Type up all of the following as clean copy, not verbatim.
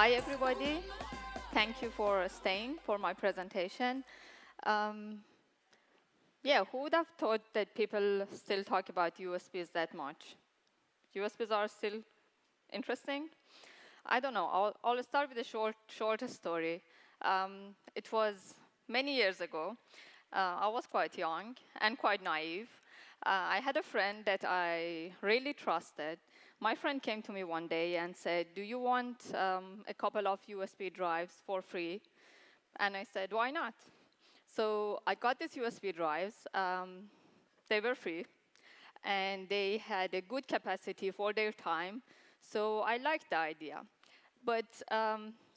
Hi, everybody. Thank you for staying for my presentation. Yeah, who would have thought that people still talk about USBs that much? USBs are still interesting? I don't know. I'll start with a short story. It was many years ago. I was quite young and quite naive. I had a friend that I really trusted. My friend came to me one day and said, do you want a couple of USB drives for free? And I said, why not? So I got these USB drives. They were free, and they had a good capacity for their time. So I liked the idea. But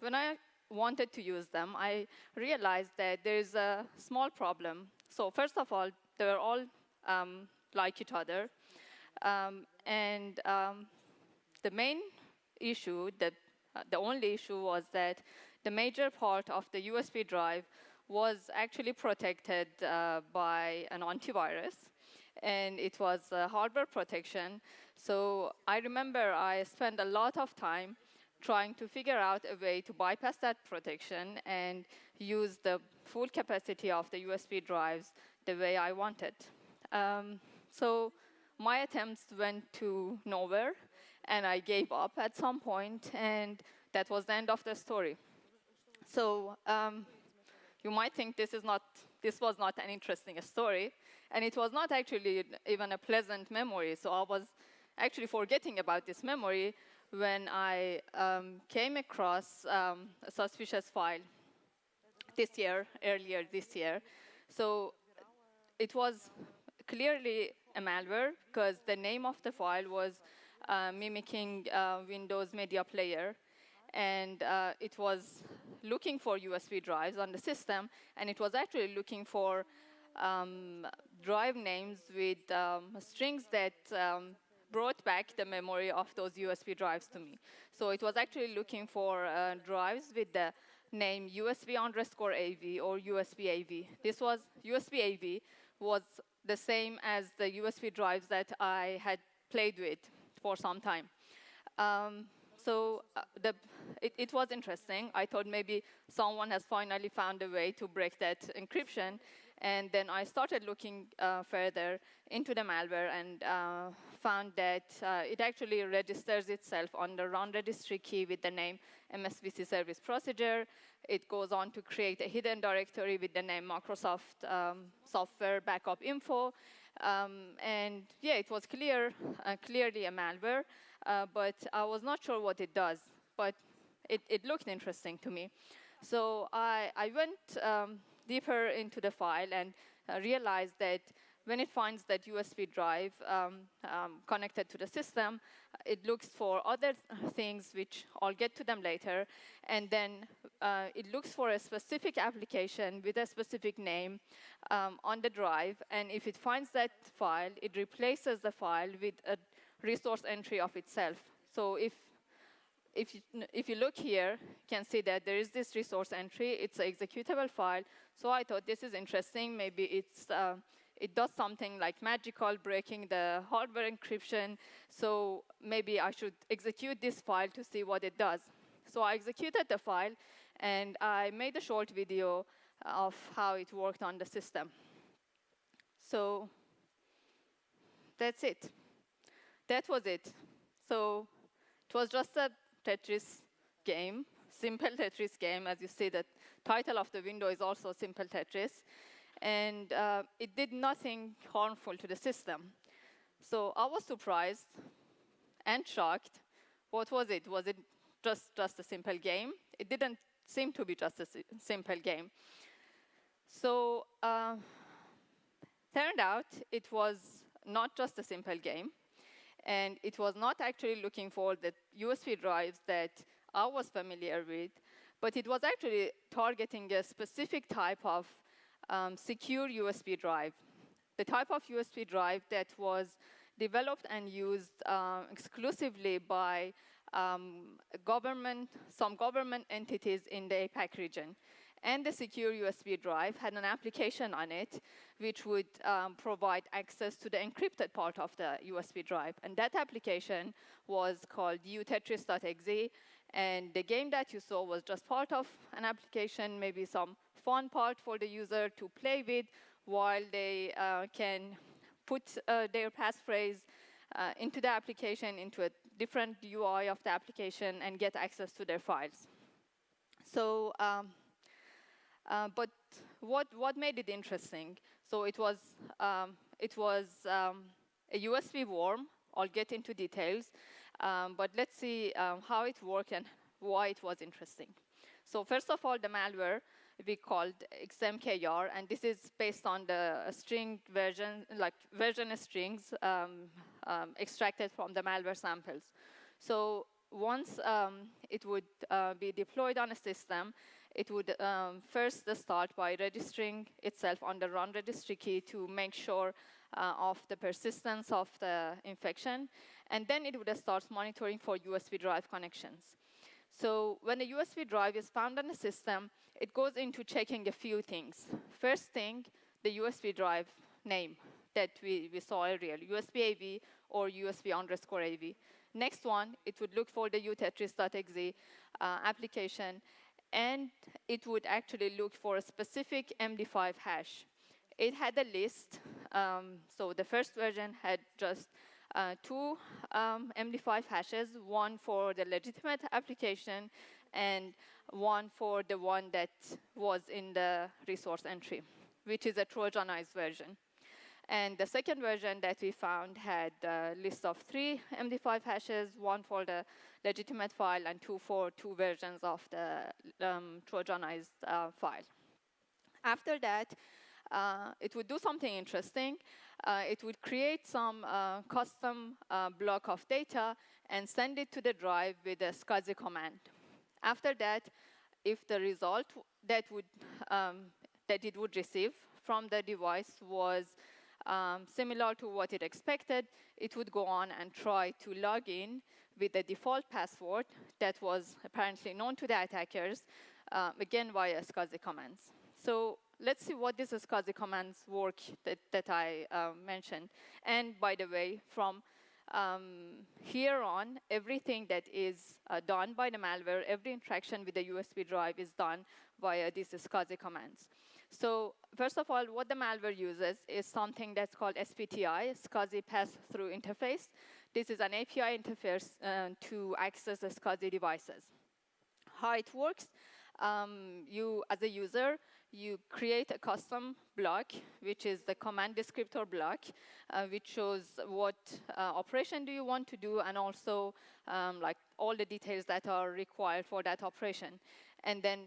when I wanted to use them, I realized that there's a small problem. So first of all, they were all like each other. The main issue, the only issue was that the major part of the USB drive was actually protected by an antivirus, and it was hardware protection. So I remember I spent a lot of time trying to figure out a way to bypass that protection and use the full capacity of the USB drives the way I wanted. So my attempts went to nowhere, and I gave up at some point, and that was the end of the story. So you might think this was not an interesting story, and it was not actually even a pleasant memory. So I was actually forgetting about this memory when I came across a suspicious file earlier this year. So it was clearly a malware, because the name of the file was mimicking Windows Media Player. And it was looking for USB drives on the system, and it was actually looking for drive names with strings that brought back the memory of those USB drives to me. So it was actually looking for drives with the name USB_AV or USB AV. This was USB AV was the same as the USB drives that I had played with for some time. So it was interesting. I thought maybe someone has finally found a way to break that encryption. And then I started looking further into the malware and found that it actually registers itself on the run registry key with the name MSVC service procedure. It goes on to create a hidden directory with the name Microsoft software backup info. And yeah, it was clearly a malware. But I was not sure what it does, but it looked interesting to me. So I went deeper into the file and realized that when it finds that USB drive connected to the system, it looks for other things, which I'll get to them later, and then it looks for a specific application with a specific name on the drive, and if it finds that file, it replaces the file with a resource entry of itself. So if you look here, you can see that there is this resource entry. It's an executable file. So I thought this is interesting. Maybe it does something like magical, breaking the hardware encryption. So maybe I should execute this file to see what it does. So I executed the file, and I made a short video of how it worked on the system. So that's it. That was it. So it was just a Tetris game, simple Tetris game. As you see, the title of the window is also Simple Tetris. And it did nothing harmful to the system. So I was surprised and shocked. What was it? Was it just a simple game? It didn't seem to be just a simple game. So turned out it was not just a simple game. And it was not actually looking for the USB drives that I was familiar with, but it was actually targeting a specific type of secure USB drive. The type of USB drive that was developed and used exclusively by some government entities in the APAC region. And the secure USB drive had an application on it which would provide access to the encrypted part of the USB drive. And that application was called utetris.exe, And the game that you saw was just part of an application, maybe some fun part for the user to play with while they can put their passphrase into the application, into a different UI of the application, and get access to their files. So, but what made it interesting? So it was a USB worm. I'll get into details, but let's see how it worked and why it was interesting. So first of all, the malware we called XMKR, and this is based on the string version, like version strings extracted from the malware samples. So once it would be deployed on a system, it would first start by registering itself on the run registry key to make sure of the persistence of the infection. And then it would start monitoring for USB drive connections. So when a USB drive is found on a system, it goes into checking a few things. First thing, the USB drive name that we saw earlier, USB AV or USB_AV. Next one, it would look for the utetris.exe application, and it would actually look for a specific MD5 hash. It had a list. So the first version had just two MD5 hashes, one for the legitimate application and one for the one that was in the resource entry, which is a Trojanized version. And the second version that we found had a list of 3 MD5 hashes, one for the legitimate file and two for 2 versions of the Trojanized file. After that, it would do something interesting. It would create some custom block of data and send it to the drive with a SCSI command. After that, if the result that it would receive from the device was similar to what it expected, it would go on and try to log in with the default password that was apparently known to the attackers, again via SCSI commands. So let's see what these SCSI commands work that I mentioned. And by the way, from here on, everything that is done by the malware, every interaction with the USB drive is done via these SCSI commands. So first of all, what the malware uses is something that's called SPTI, SCSI Pass-Through Interface. This is an API interface to access the SCSI devices. How it works, you, as a user, you create a custom block, which is the command descriptor block, which shows what operation do you want to do, and also like all the details that are required for that operation. And then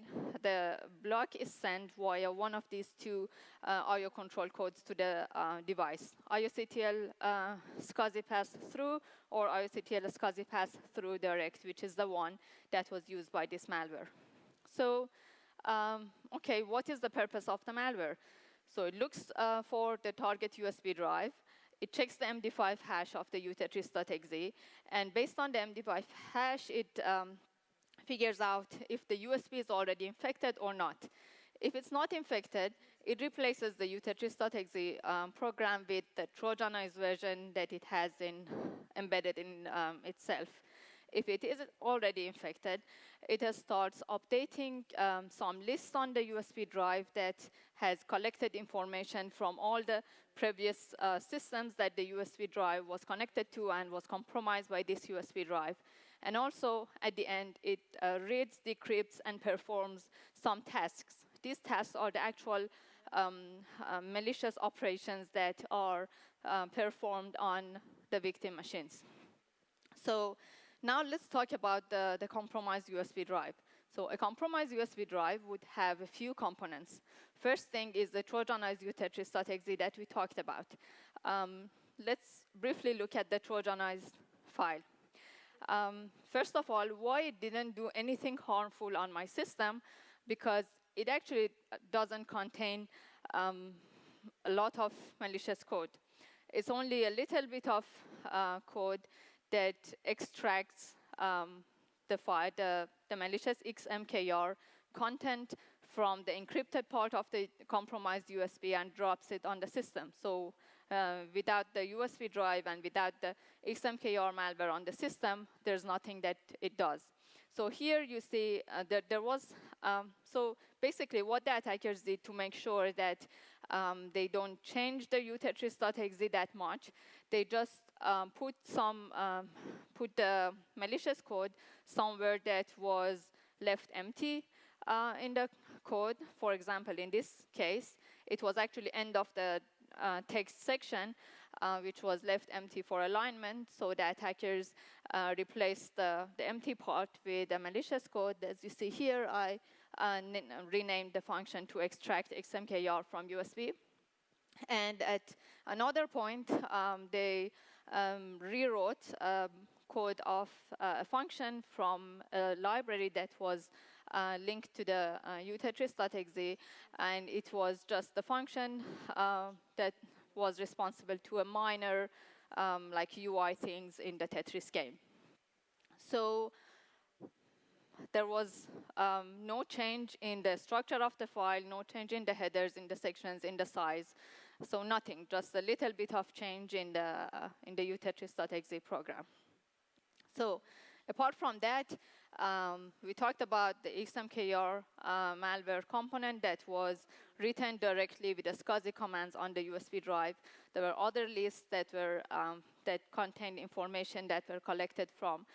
the block is sent via one of these 2 IO control codes to the device, IOCTL SCSI pass-through or IOCTL SCSI pass-through direct, which is the one that was used by this malware. So, okay, what is the purpose of the malware? So it looks for the target USB drive. It checks the MD5 hash of the utetris.exe, and based on the MD5 hash, it figures out if the USB is already infected or not. If it's not infected, it replaces the utetris.exe program with the Trojanized version that it has embedded in itself. If it is already infected, it starts updating some lists on the USB drive that has collected information from all the previous systems that the USB drive was connected to and was compromised by this USB drive. And also, at the end, it reads, decrypts, and performs some tasks. These tasks are the actual malicious operations that are performed on the victim machines. So now let's talk about the compromised USB drive. So a compromised USB drive would have a few components. First thing is the Trojanized utetris.exe that we talked about. Let's briefly look at the Trojanized file. First of all, why it didn't do anything harmful on my system, because it actually doesn't contain a lot of malicious code. It's only a little bit of code that extracts the file, the malicious XMKR content from the encrypted part of the compromised USB and drops it on the system. So without the USB drive and without the XMKR malware on the system, there's nothing that it does. So here you see that there was, so basically what the attackers did to make sure that they don't change the utetris.exe that much, they just put the malicious code somewhere that was left empty in the code. For example, in this case, it was actually end of the text section, which was left empty for alignment. So the attackers replaced the empty part with a malicious code. As you see here, I renamed the function to extract XMKR from USB. And at another point, they rewrote code of a function from a library that was linked to the utetris.exe, and it was just the function that was responsible to a minor like UI things in the Tetris game. So there was no change in the structure of the file, no change in the headers, in the sections, in the size. So nothing, just a little bit of change in the utetris.exe program. So apart from that, we talked about the XMKR malware component that was written directly with the SCSI commands on the USB drive. There were other lists that were that contained information that were collected from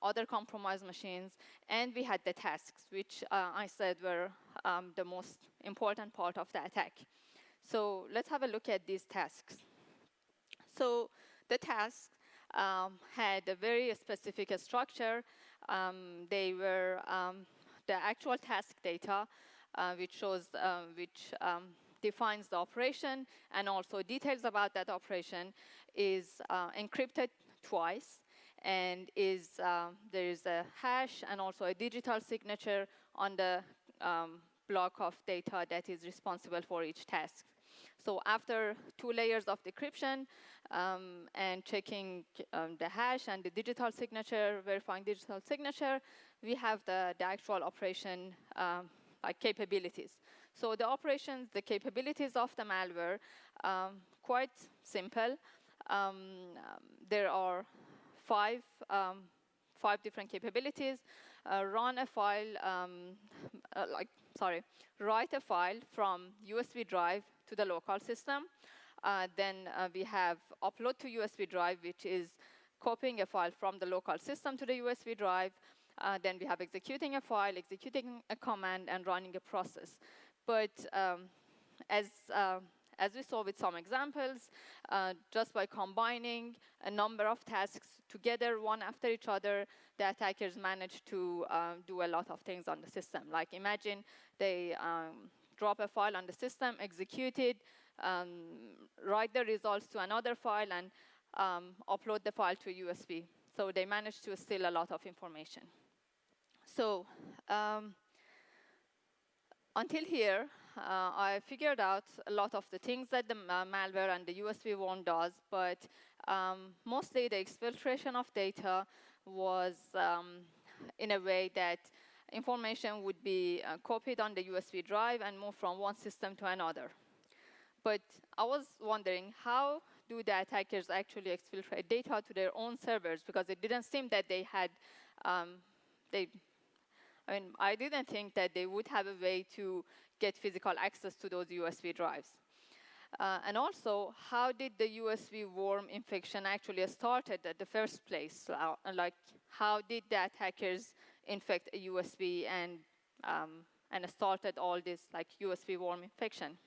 other compromised machines, and we had the tasks, which I said were the most important part of the attack. So let's have a look at these tasks. So the tasks had a very specific structure. They were the actual task data, which shows, defines the operation, and also details about that operation is encrypted twice, and there is a hash and also a digital signature on the block of data that is responsible for each task. So after 2 layers of decryption and checking the hash and the digital signature, verifying digital signature, we have the actual operation like capabilities. So the operations, the capabilities of the malware, quite simple. There are five different capabilities. Run a file, write a file from USB drive to the local system. Then we have upload to USB drive, which is copying a file from the local system to the USB drive. Then we have executing a file, executing a command, and running a process. But as we saw with some examples, just by combining a number of tasks together, one after each other, the attackers managed to do a lot of things on the system. Like imagine they drop a file on the system, execute it, write the results to another file, and upload the file to USB. So they managed to steal a lot of information. So until here, I figured out a lot of the things that the malware and the USB worm does, but mostly the exfiltration of data was in a way that information would be copied on the USB drive and moved from one system to another. But I was wondering, how do the attackers actually exfiltrate data to their own servers? Because it didn't seem that they had, I didn't think that they would have a way to get physical access to those USB drives. And also, how did the USB worm infection actually started at the first place? Like, how did the attackers infect a USB and started all this like USB worm infection?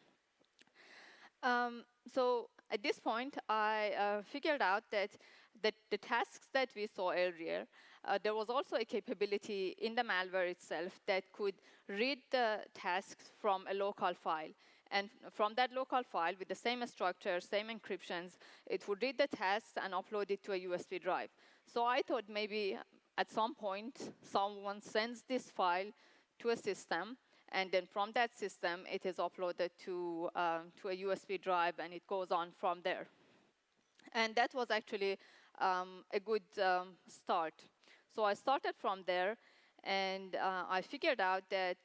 So at this point, I figured out that the tasks that we saw earlier, there was also a capability in the malware itself that could read the tasks from a local file. And from that local file, with the same structure, same encryptions, it would read the tasks and upload it to a USB drive. So I thought maybe at some point, someone sends this file to a system, and then from that system, it is uploaded to a USB drive, and it goes on from there. And that was actually a good start. So I started from there, and I figured out that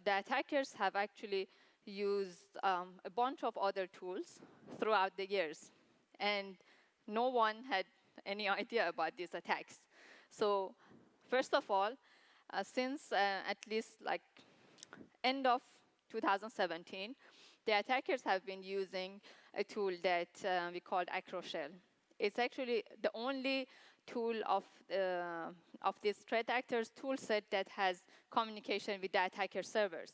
the attackers have actually used a bunch of other tools throughout the years. And no one had any idea about these attacks. So first of all, since at least like end of 2017, the attackers have been using a tool that we called AcroShell. It's actually the only tool of this threat actors tool set that has communication with the attacker servers.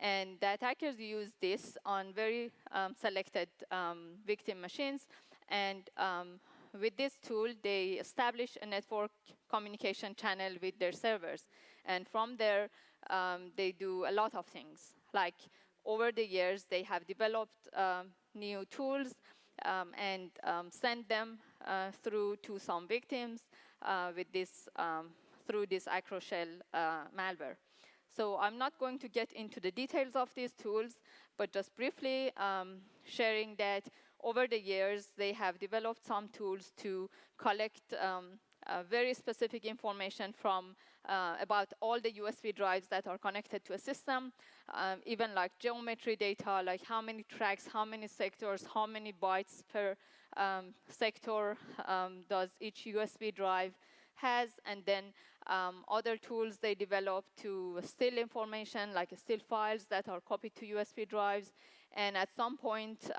And the attackers use this on very selected victim machines. And with this tool, they establish a network communication channel with their servers. And from there, they do a lot of things. Like over the years, they have developed new tools and sent them through to some victims with this, through this AcroShell malware. So I'm not going to get into the details of these tools, but just briefly sharing that over the years, they have developed some tools to collect very specific information from about all the USB drives that are connected to a system, even like geometry data, like how many tracks, how many sectors, how many bytes per sector does each USB drive has, and then other tools they develop to steal information, like steal files that are copied to USB drives. And at some point,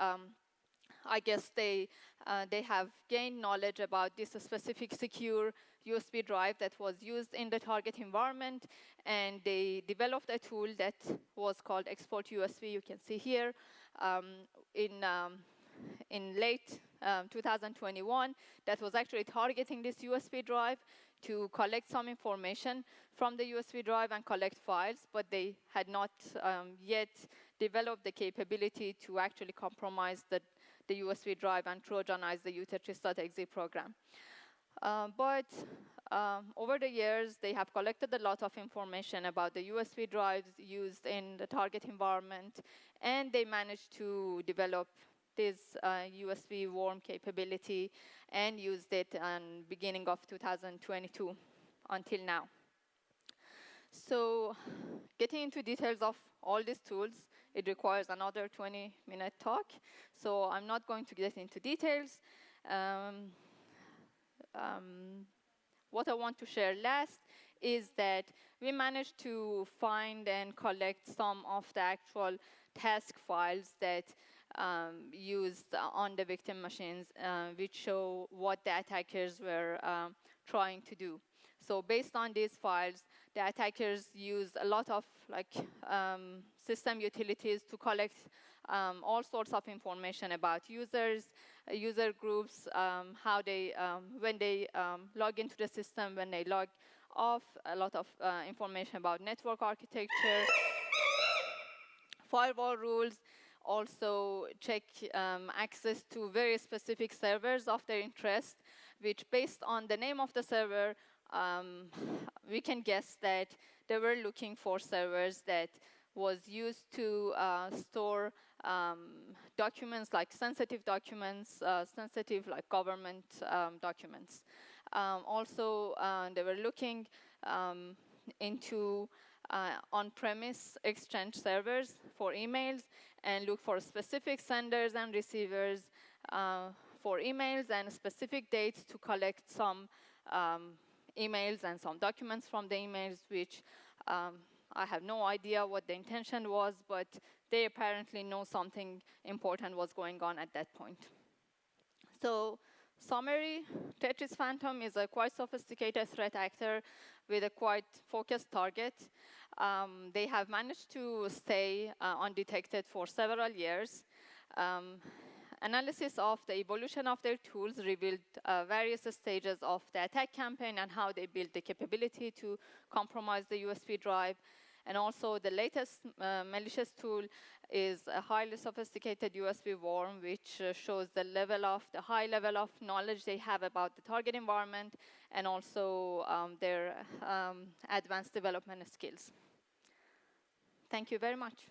I guess they have gained knowledge about this specific secure USB drive that was used in the target environment, and they developed a tool that was called Export USB. You can see here in late 2021 that was actually targeting this USB drive to collect some information from the USB drive and collect files, but they had not yet developed the capability to actually compromise the USB drive and Trojanize the Tetris.exe program. But over the years, they have collected a lot of information about the USB drives used in the target environment, and they managed to develop this USB worm capability and used it in beginning of 2022 until now. So getting into details of all these tools, it requires another 20-minute talk. So I'm not going to get into details. What I want to share last is that we managed to find and collect some of the actual task files that used on the victim machines, which show what the attackers were trying to do. So based on these files, the attackers used a lot of system utilities to collect all sorts of information about users, user groups, how they, when they log into the system, when they log off, a lot of information about network architecture, firewall rules, also check access to very specific servers of their interest, which based on the name of the server, we can guess that they were looking for servers that was used to store documents like sensitive documents, sensitive like government documents. Also, they were looking into on-premise exchange servers for emails and look for specific senders and receivers for emails and specific dates to collect some emails and some documents from the emails, which I have no idea what the intention was, but they apparently know something important was going on at that point. So, summary, TetrisPhantom is a quite sophisticated threat actor with a quite focused target. They have managed to stay undetected for several years. Analysis of the evolution of their tools revealed various stages of the attack campaign and how they built the capability to compromise the USB drive. And also the latest malicious tool is a highly sophisticated USB worm, which shows the high level of knowledge they have about the target environment and also their advanced development skills. Thank you very much.